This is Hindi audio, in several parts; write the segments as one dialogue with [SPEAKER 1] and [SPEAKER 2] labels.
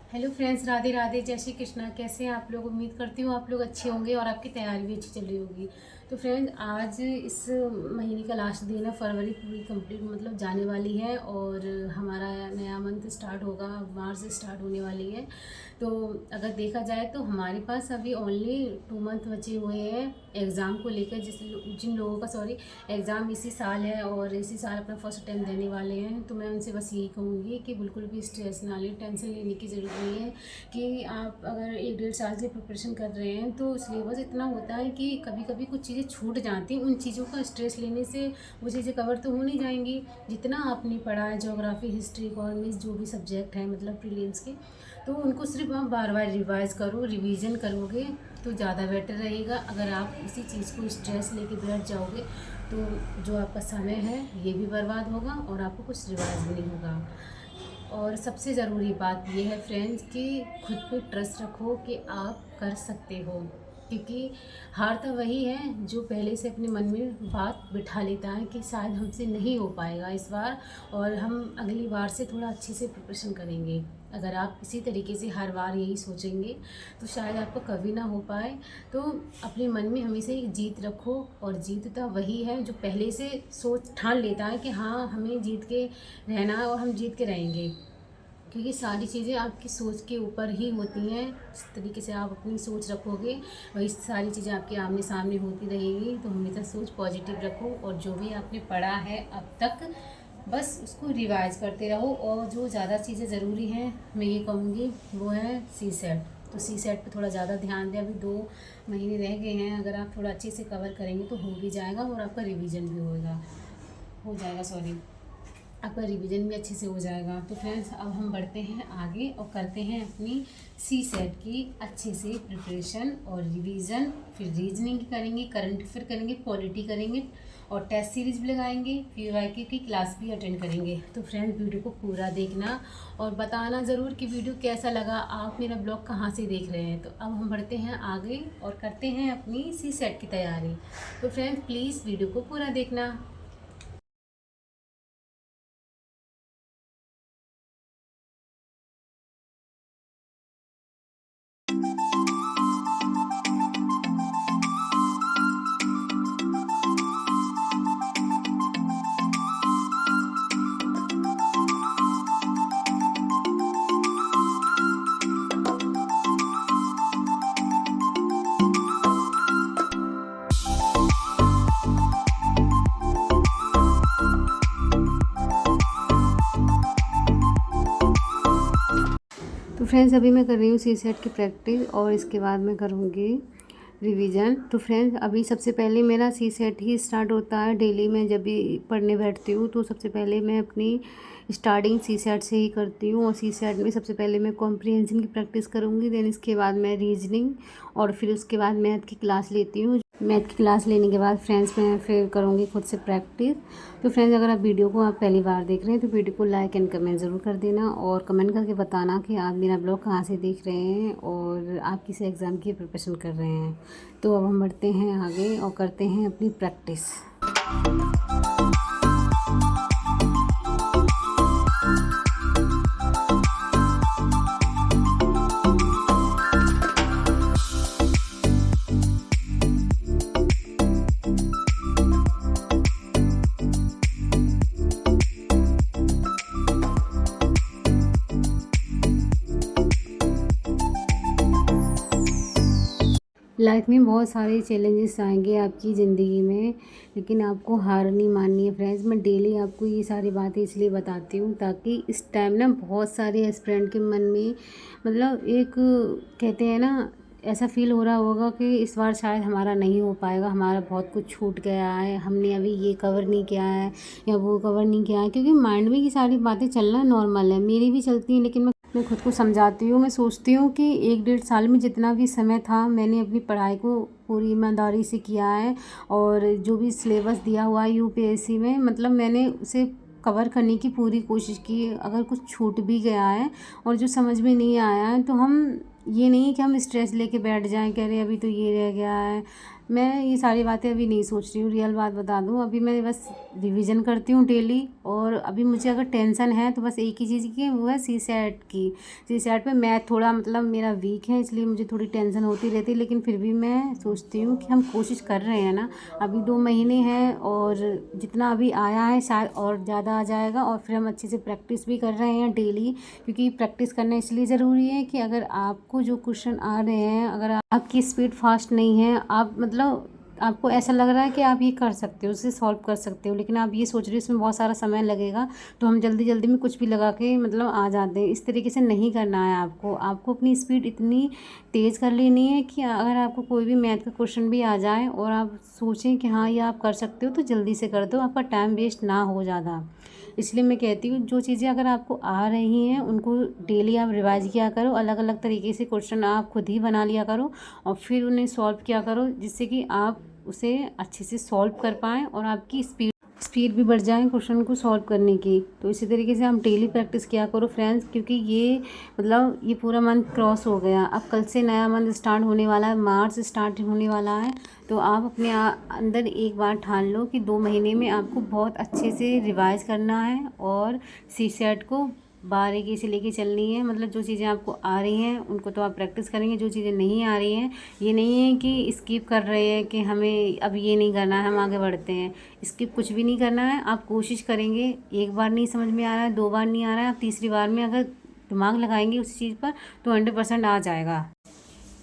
[SPEAKER 1] हेलो फ्रेंड्स, राधे राधे, जय श्री कृष्णा। कैसे हैं आप लोग? उम्मीद करती हूँ आप लोग अच्छे होंगे और आपकी तैयारी भी अच्छी चल रही होगी। तो फ्रेंड्स, आज इस महीने का लास्ट दिन है। फरवरी पूरी कंप्लीट मतलब जाने वाली है और हमारा नया मंथ स्टार्ट होगा, मार्च से स्टार्ट होने वाली है। तो अगर देखा जाए तो हमारे पास अभी ओनली 2 मंथ बचे हुए हैं एग्ज़ाम को लेकर। जिन लोगों का एग्ज़ाम इसी साल है और इसी साल अपना फर्स्ट अटैम्प्ट देने वाले हैं, तो मैं उनसे बस यही कहूँगी कि बिल्कुल भी स्ट्रेस ना लें, टेंशन लेने की ज़रूरत नहीं है। कि आप अगर 1 डेढ़ साल से प्रिपरेशन कर रहे हैं तो सिलेबस इतना होता है कि कभी कभी कुछ चीज़ें छूट जाती हैं। उन चीज़ों का स्ट्रेस लेने से वो चीज़ें कवर तो हो नहीं जाएंगी। जितना आपने पढ़ा है, ज्योग्राफी, हिस्ट्री, इकोनॉमिक्स, जो भी सब्जेक्ट हैं मतलब प्रीलिम्स के, तो उनको सिर्फ आप बार बार रिवाइज करो, रिवीजन करोगे तो ज़्यादा बेटर रहेगा। अगर आप इसी चीज़ को स्ट्रेस लेके बैठ जाओगे तो जो आपका समय है ये भी बर्बाद होगा और आपको कुछ रिवाइज भी नहीं होगा। और सबसे ज़रूरी बात यह है फ्रेंड्स कि खुद पे ट्रस्ट रखो कि आप कर सकते हो, क्योंकि हार तो वही है जो पहले से अपने मन में बात बिठा लेता है कि शायद हमसे नहीं हो पाएगा इस बार और हम अगली बार से थोड़ा अच्छे से प्रिपरेशन करेंगे। अगर आप इसी तरीके से हर बार यही सोचेंगे तो शायद आपको कभी ना हो पाए। तो अपने मन में हमेशा एक जीत रखो, और जीतता वही है जो पहले से सोच ठान लेता है कि हाँ, हमें जीत के रहना है और हम जीत के रहेंगे। क्योंकि सारी चीज़ें आपकी सोच के ऊपर ही होती हैं। जिस तरीके से आप अपनी सोच रखोगे वही सारी चीज़ें आपके आमने सामने होती रहेंगी। तो हमेशा सोच पॉजिटिव रखो और जो भी आपने पढ़ा है अब तक बस उसको रिवाइज करते रहो। और जो ज़्यादा चीज़ें ज़रूरी हैं मैं ये कहूँगी वो है सी सेट। तो सी सेट पर थोड़ा ज़्यादा ध्यान दें। अभी 2 महीने रह गए हैं, अगर आप थोड़ा अच्छे से कवर करेंगे तो हो भी जाएगा और आपका रिवीजन भी हो जाएगा सॉरी, आपका रिवीजन भी अच्छे से हो जाएगा। तो फ्रेंड्स, अब हम बढ़ते हैं आगे और करते हैं अपनी सी सेट की अच्छे से प्रिपरेशन और रिवीजन। फिर रीजनिंग करेंगे, करंट अफेयर करेंगे, पॉलिटी करेंगे और टेस्ट सीरीज भी लगाएंगे, फिर वाईक्यू की क्लास भी अटेंड करेंगे। तो फ्रेंड्स, वीडियो को पूरा देखना और बताना ज़रूर कि वीडियो कैसा लगा, आप मेरा ब्लॉग कहाँ से देख रहे हैं। तो अब हम बढ़ते हैं आगे और करते हैं अपनी सी सेट की तैयारी। तो फ्रेंड्स, प्लीज़ वीडियो को पूरा देखना। तो फ्रेंड्स, अभी मैं कर रही हूँ सी सेट की प्रैक्टिस और इसके बाद मैं करूँगी रिवीजन। तो फ्रेंड्स, अभी सबसे पहले मेरा सी सेट ही स्टार्ट होता है। डेली मैं जब भी पढ़ने बैठती हूँ तो सबसे पहले मैं अपनी स्टार्टिंग सी सेट से ही करती हूँ। और सी सेट में सबसे पहले मैं कॉम्प्रिहेंशन की प्रैक्टिस करूँगी, देन इसके बाद मैं रीजनिंग और फिर उसके बाद मैथ की क्लास लेती हूँ। मैथ की क्लास लेने के बाद फ्रेंड्स मैं फिर करूँगी खुद से प्रैक्टिस। तो फ्रेंड्स, अगर आप वीडियो को आप पहली बार देख रहे हैं तो वीडियो को लाइक एंड कमेंट ज़रूर कर देना और कमेंट करके बताना कि आप मेरा ब्लॉग कहाँ से देख रहे हैं और आप किस एग्ज़ाम की प्रिपरेशन कर रहे हैं। तो अब हम बढ़ते हैं आगे और करते हैं अपनी प्रैक्टिस। लाइफ में बहुत सारे चैलेंजेस आएंगे आपकी ज़िंदगी में, लेकिन आपको हार नहीं माननी है फ्रेंड्स। मैं डेली आपको ये सारी बातें इसलिए बताती हूँ ताकि इस टाइम ना बहुत सारे एस्पिरेंट के मन में मतलब एक कहते हैं ना, ऐसा फील हो रहा होगा कि इस बार शायद हमारा नहीं हो पाएगा, हमारा बहुत कुछ छूट गया है, हमने अभी ये कवर नहीं किया है या वो कवर नहीं किया है। क्योंकि माइंड में ये सारी बातें चलना नॉर्मल है, मेरी भी चलती हैं, लेकिन मैं खुद को समझाती हूँ। मैं सोचती हूँ कि 1 डेढ़ साल में जितना भी समय था मैंने अपनी पढ़ाई को पूरी ईमानदारी से किया है और जो भी सिलेबस दिया हुआ है यूपीएससी में मतलब मैंने उसे कवर करने की पूरी कोशिश की। अगर कुछ छूट भी गया है और जो समझ में नहीं आया है तो हम ये नहीं कि हम स्ट्रेस लेके बैठ जाएं, कह रहे अभी तो ये रह गया है, मैं ये सारी बातें अभी नहीं सोच रही हूँ, रियल बात बता दूँ। अभी मैं बस रिवीजन करती हूँ डेली, और अभी मुझे अगर टेंशन है तो बस एक ही चीज़ की है, वो है सीसैट की। सीसैट में मैथ थोड़ा मतलब मेरा वीक है, इसलिए मुझे थोड़ी टेंशन होती रहती है, लेकिन फिर भी मैं सोचती हूँ कि हम कोशिश कर रहे हैं ना। अभी 2 महीने हैं, और जितना अभी आया है शायद और ज़्यादा आ जाएगा, और फिर हम अच्छे से प्रैक्टिस भी कर रहे हैं डेली। क्योंकि प्रैक्टिस करना इसलिए ज़रूरी है कि अगर आपको जो क्वेश्चन आ रहे हैं, अगर आपकी स्पीड फास्ट नहीं है, आप मतलब आपको ऐसा लग रहा है कि आप ये कर सकते हो, उसे सॉल्व कर सकते हो, लेकिन आप ये सोच रहे हो इसमें बहुत सारा समय लगेगा, तो हम जल्दी जल्दी में कुछ भी लगा के मतलब आ जाते हैं। इस तरीके से नहीं करना है आपको। आपको अपनी स्पीड इतनी तेज़ कर लेनी है कि अगर आपको कोई भी मैथ का क्वेश्चन भी आ जाए और आप सोचें कि हाँ ये आप कर सकते हो, तो जल्दी से कर दो, आपका टाइम वेस्ट ना हो ज़्यादा। इसलिए मैं कहती हूँ जो चीज़ें अगर आपको आ रही हैं उनको डेली आप रिवाइज़ किया करो, अलग अलग तरीके से क्वेश्चन आप खुद ही बना लिया करो, और फिर उन्हें सॉल्व किया करो, जिससे कि आप उसे अच्छे से सॉल्व कर पाएँ और आपकी स्पीड भी बढ़ जाए क्वेश्चन को सॉल्व करने की। तो इसी तरीके से हम डेली प्रैक्टिस किया करो फ्रेंड्स, क्योंकि ये मतलब ये पूरा मंथ क्रॉस हो गया, अब कल से नया मंथ स्टार्ट होने वाला है, मार्च स्टार्ट होने वाला है। तो आप अपने अंदर एक बार ठान लो कि 2 महीने में आपको बहुत अच्छे से रिवाइज करना है, और सीसैट को बारीकी से लेके चलनी है। मतलब जो चीज़ें आपको आ रही हैं उनको तो आप प्रैक्टिस करेंगे, जो चीज़ें नहीं आ रही हैं, ये नहीं है कि स्किप कर रहे हैं कि हमें अब ये नहीं करना है, हम आगे बढ़ते हैं। स्किप कुछ भी नहीं करना है, आप कोशिश करेंगे। एक बार नहीं समझ में आ रहा है, 2 बार नहीं आ रहा है, आप तीसरी बार में अगर दिमाग लगाएंगे उस चीज़ पर तो 100% आ जाएगा।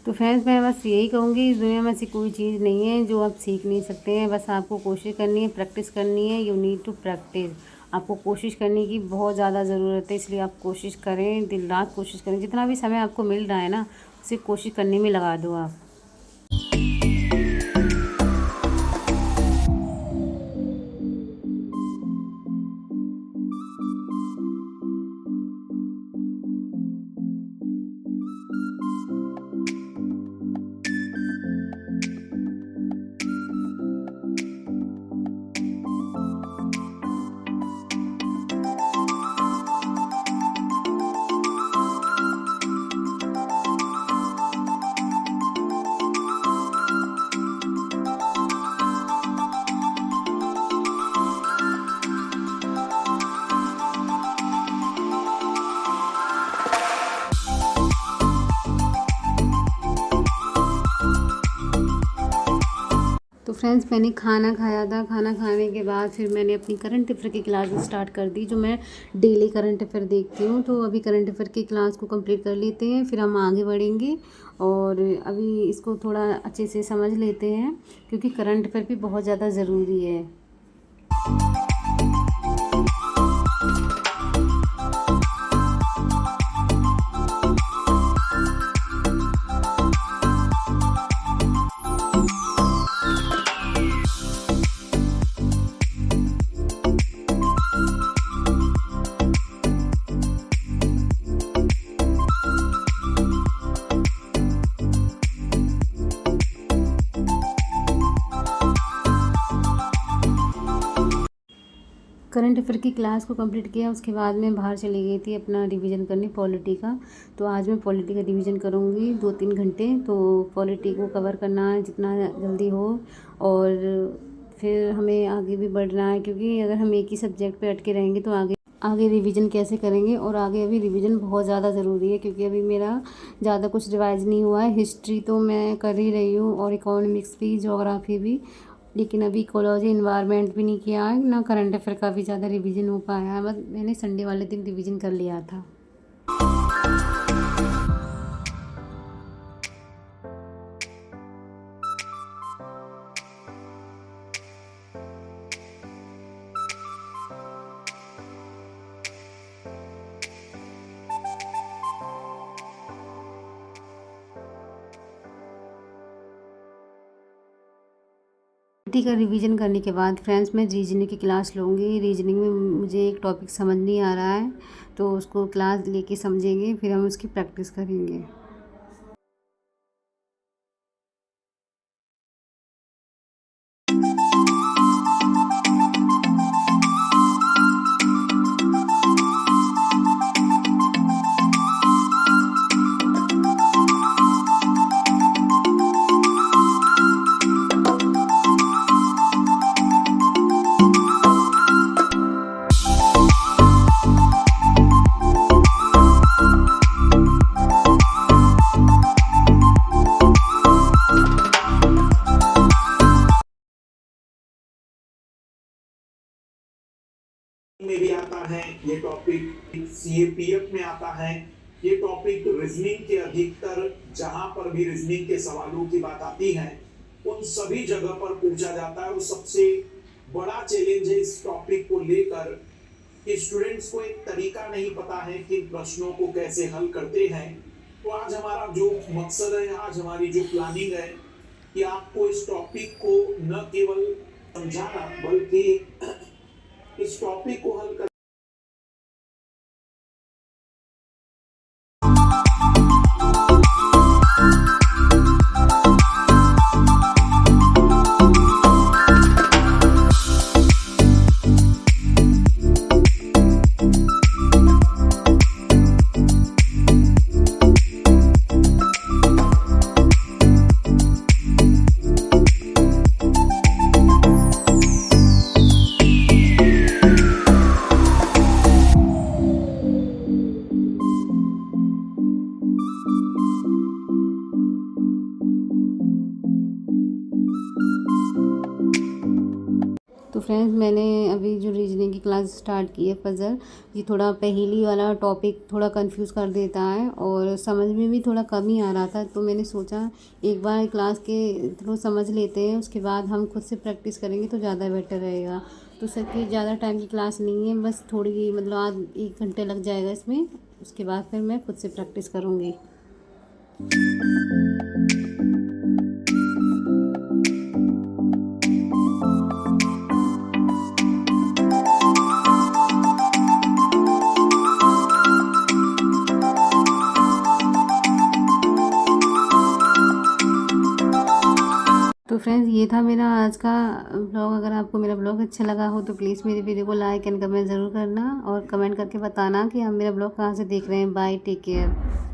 [SPEAKER 1] तो फ्रेंड्स मैं बस यही कहूँगी, इस दुनिया में ऐसी कोई चीज़ नहीं है जो आप सीख नहीं सकते हैं, बस आपको कोशिश करनी है, प्रैक्टिस करनी है। You need to practice. आपको कोशिश करने की बहुत ज़्यादा ज़रूरत है, इसलिए आप कोशिश करें, दिन रात कोशिश करें। जितना भी समय आपको मिल रहा है ना, उसे कोशिश करने में लगा दो आप। तो फ्रेंड्स मैंने खाना खाया था, खाना खाने के बाद फिर मैंने अपनी करंट अफेयर की क्लास स्टार्ट कर दी, जो मैं डेली करंट अफेयर देखती हूँ। तो अभी करंट अफेयर की क्लास को कंप्लीट कर लेते हैं, फिर हम आगे बढ़ेंगे, और अभी इसको थोड़ा अच्छे से समझ लेते हैं, क्योंकि करंट अफेयर भी बहुत ज़्यादा ज़रूरी है। करंट अफेयर की क्लास को कंप्लीट किया, उसके बाद मैं बाहर चली गई थी अपना रिवीजन करने पॉलिटी का। तो आज मैं पॉलिटी का रिवीजन करूँगी 2-3 घंटे। तो पॉलिटी को कवर करना है जितना जल्दी हो, और फिर हमें आगे भी बढ़ना है, क्योंकि अगर हम एक ही सब्जेक्ट पे अटके रहेंगे तो आगे रिवीजन कैसे करेंगे। और आगे अभी रिवीजन बहुत ज़्यादा ज़रूरी है, क्योंकि अभी मेरा ज़्यादा कुछ रिवाइज नहीं हुआ है। हिस्ट्री तो मैं कर ही रही हूँ, और इकोनॉमिक्स भी, ज्योग्राफी भी, लेकिन अभी इकोलॉजी इन्वायरमेंट भी नहीं किया है ना। करंट अफेयर का भी ज़्यादा रिवीजन हो पाया है, बस मैंने संडे वाले दिन रिवीजन कर लिया था। पॉलिटी का रिवीजन करने के बाद फ्रेंड्स मैं रीजनिंग की क्लास लूँगी। रीजनिंग में मुझे एक टॉपिक समझ नहीं आ रहा है, तो उसको क्लास लेके समझेंगे, फिर हम उसकी प्रैक्टिस करेंगे।
[SPEAKER 2] सीएपीएफ में आता है। ये टॉपिक रीजनिंग के अधिकतर जहां पर भी रीजनिंग के सवालों की बात आती है उन सभी जगह पर पूछा जाता है। और सबसे बड़ा चैलेंज है इस टॉपिक को लेकर कि स्टूडेंट्स को एक तरीका नहीं पता है कि प्रश्नों को कैसे हल करते हैं। तो आज हमारा जो मकसद है, आज हमारी जो प्लानिंग है कि आपको इस टॉपिक को न केवल समझाना बल्कि इस टॉपिक को हल कर
[SPEAKER 1] तो फ्रेंड्स, मैंने अभी जो रीजनिंग की क्लास स्टार्ट की है पज़ल, ये थोड़ा पहेली वाला टॉपिक थोड़ा कंफ्यूज कर देता है और समझ में भी थोड़ा कम ही आ रहा था। तो मैंने सोचा एक बार क्लास के थ्रू समझ लेते हैं, उसके बाद हम खुद से प्रैक्टिस करेंगे तो ज़्यादा बेटर रहेगा। तो सर की ज़्यादा टाइम की क्लास नहीं है, बस थोड़ी मतलब आज 1 घंटे लग जाएगा इसमें। उसके बाद फिर मैं खुद से प्रैक्टिस करूँगी। तो फ्रेंड्स, ये था मेरा आज का ब्लॉग। अगर आपको मेरा ब्लॉग अच्छा लगा हो तो प्लीज़ मेरी वीडियो को लाइक एंड कमेंट ज़रूर करना और कमेंट करके बताना कि आप मेरा ब्लॉग कहाँ से देख रहे हैं। Bye, take care.